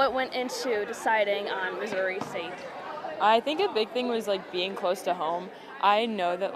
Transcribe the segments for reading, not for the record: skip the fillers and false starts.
what went into deciding on Missouri State? I think a big thing was like being close to home. I know that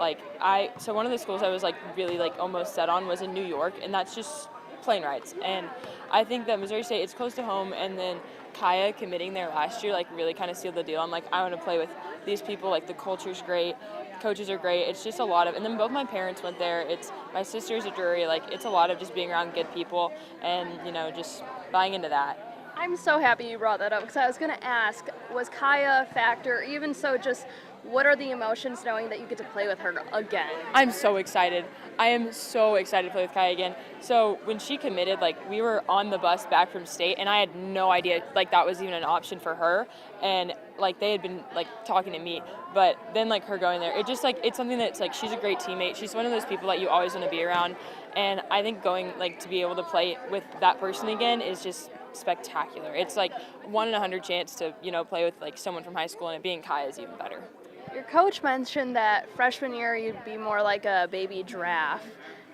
so one of the schools I was like really like almost set on was in New York, and that's just plane rides. And I think that Missouri State, it's close to home, and then Kaya committing there last year like really kind of sealed the deal. I'm like, I want to play with these people. Like the culture's great, coaches are great. It's just a lot of, and then both my parents went there. It's my sister's a Drury. Like it's a lot of just being around good people, and just buying into that. I'm so happy you brought that up because I was going to ask, was Kaya a factor? Even so, just what are the emotions knowing that you get to play with her again? I'm so excited. I am so excited to play with Kaya again. So when she committed, like we were on the bus back from state, and I had no idea like that was even an option for her. And like they had been like talking to me, but then like her going there, it just like it's something that's like she's a great teammate. She's one of those people that you always want to be around. And I think going like to be able to play with that person again is just spectacular. It's like 1 in 100 chance to play with like someone from high school, and it being Kaya is even better. Your coach mentioned that freshman year you'd be more like a baby giraffe,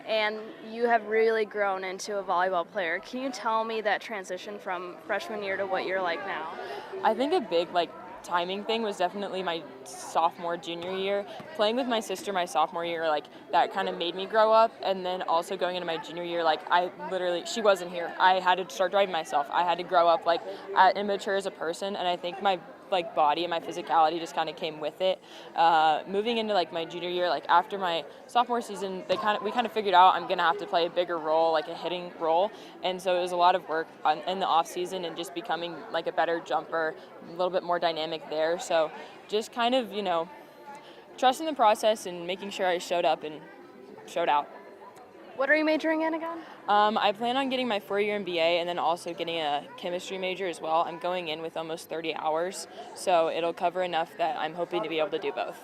and you have really grown into a volleyball player. Can you tell me that transition from freshman year to what you're like now? I think a big like timing thing was definitely my sophomore junior year. Playing with my sister my sophomore year, like that kind of made me grow up. And then also going into my junior year, like she wasn't here. I had to start driving myself. I had to grow up like immature as a person, and I think my like body and my physicality just kind of came with it. Moving into like my junior year, like after my sophomore season, we kind of figured out I'm gonna have to play a bigger role, like a hitting role, and so it was a lot of work in the off season and just becoming like a better jumper, a little bit more dynamic there. So just kind of trusting the process and making sure I showed up and showed out. What are you majoring in again? I plan on getting my 4-year MBA and then also getting a chemistry major as well. I'm going in with almost 30 hours, so it'll cover enough that I'm hoping to be able to do both.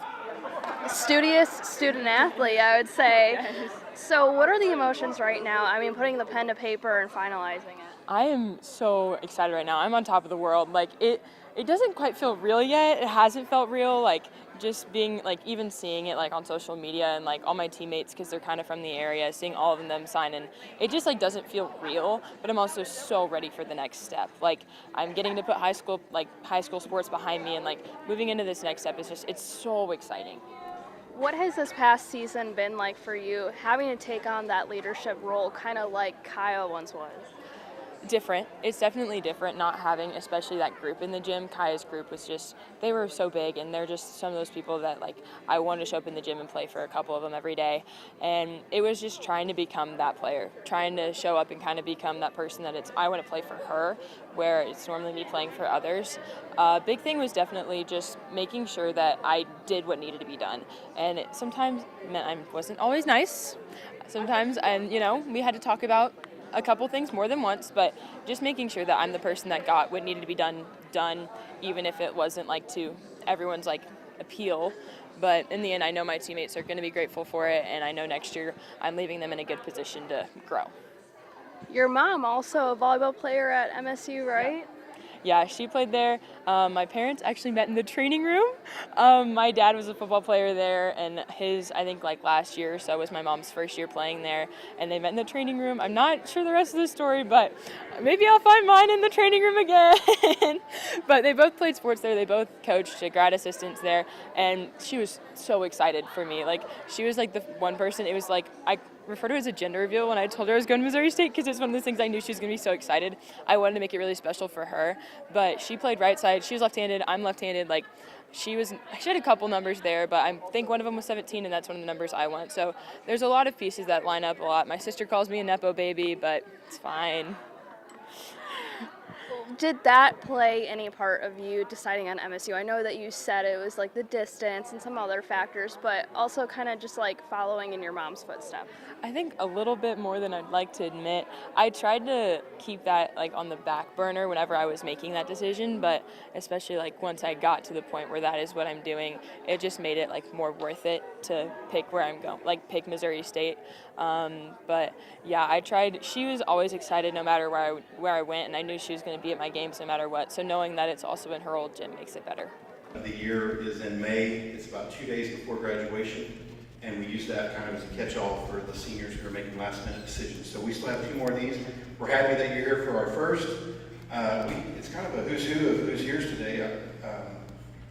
Studious student athlete, I would say. Yes. So what are the emotions right now? I mean, putting the pen to paper and finalizing it. I am so excited right now. I'm on top of the world. Like it doesn't quite feel real yet. It hasn't felt real. Like just being like even seeing it like on social media and like all my teammates, because they're kind of from the area, seeing all of them sign, and it just like doesn't feel real. But I'm also so ready for the next step. Like I'm getting to put high school sports behind me, and like moving into this next step it's so exciting. What has this past season been like for you, having to take on that leadership role, kind of like Kaya once was? Different. It's definitely different not having especially that group in the gym. Kaya's group was just, they were so big, and they're just some of those people that like I wanted to show up in the gym and play for a couple of them every day. And it was just trying to become that player, trying to show up and kind of become that person that I want to play for her, where it's normally me playing for others. Big thing was definitely just making sure that I did what needed to be done. And it sometimes meant I wasn't always nice. Sometimes, and we had to talk about a couple things more than once, but just making sure that I'm the person that got what needed to be done, even if it wasn't like to everyone's like appeal. But in the end, I know my teammates are going to be grateful for it, and I know next year I'm leaving them in a good position to grow. Your mom also a volleyball player at MSU, right? Yeah, she played there. My parents actually met in the training room. My dad was a football player there, and I think like last year or so was my mom's first year playing there, and they met in the training room. I'm not sure the rest of the story, but maybe I'll find mine in the training room again. But they both played sports there. They both coached grad assistants there, and she was so excited for me. Like she was like the one person, it was like I refer to it as a gender reveal when I told her I was going to Missouri State, because it's one of those things I knew she was going to be so excited. I wanted to make it really special for her. But she played right side. She was left-handed. I'm left-handed. Like she had a couple numbers there, but I think one of them was 17, and that's one of the numbers I want. So there's a lot of pieces that line up a lot. My sister calls me a Nepo baby, but it's fine. Did that play any part of you deciding on MSU? I know that you said it was like the distance and some other factors, but also kind of just like following in your mom's footsteps. I think a little bit more than I'd like to admit. I tried to keep that like on the back burner whenever I was making that decision, but especially like once I got to the point where that is what I'm doing, it just made it like more worth it to pick where I'm going, like pick Missouri State. But yeah, I tried. She was always excited no matter where I went, and I knew she was going to be at my games no matter what. So knowing that it's also in her old gym makes it better. The year is in May. It's about 2 days before graduation, and we use that kind of as a catch-all for the seniors who are making last-minute decisions. So we still have 2 more of these. We're happy that you're here for our first. It's kind of a who's who of who's yours today.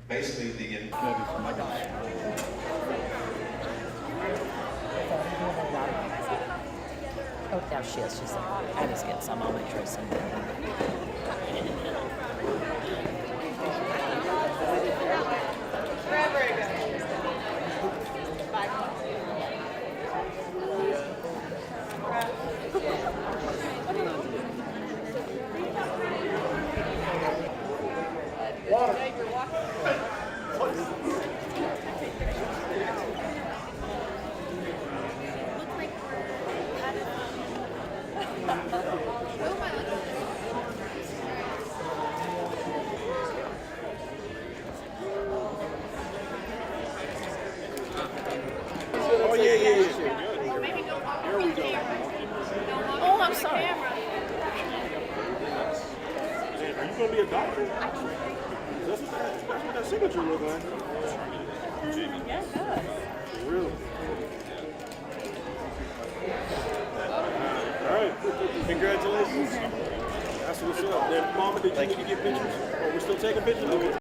Basically, Oh, now she is. She's like, I just get some. I'll make sure it's some. Oh, yeah. Here we go. Oh, I'm sorry. Man, are you going to be a doctor? That's what that signature look like. Really? All right. Congratulations. That's what's up. Then, Mama, did you get pictures? Oh, we're still taking pictures? Okay.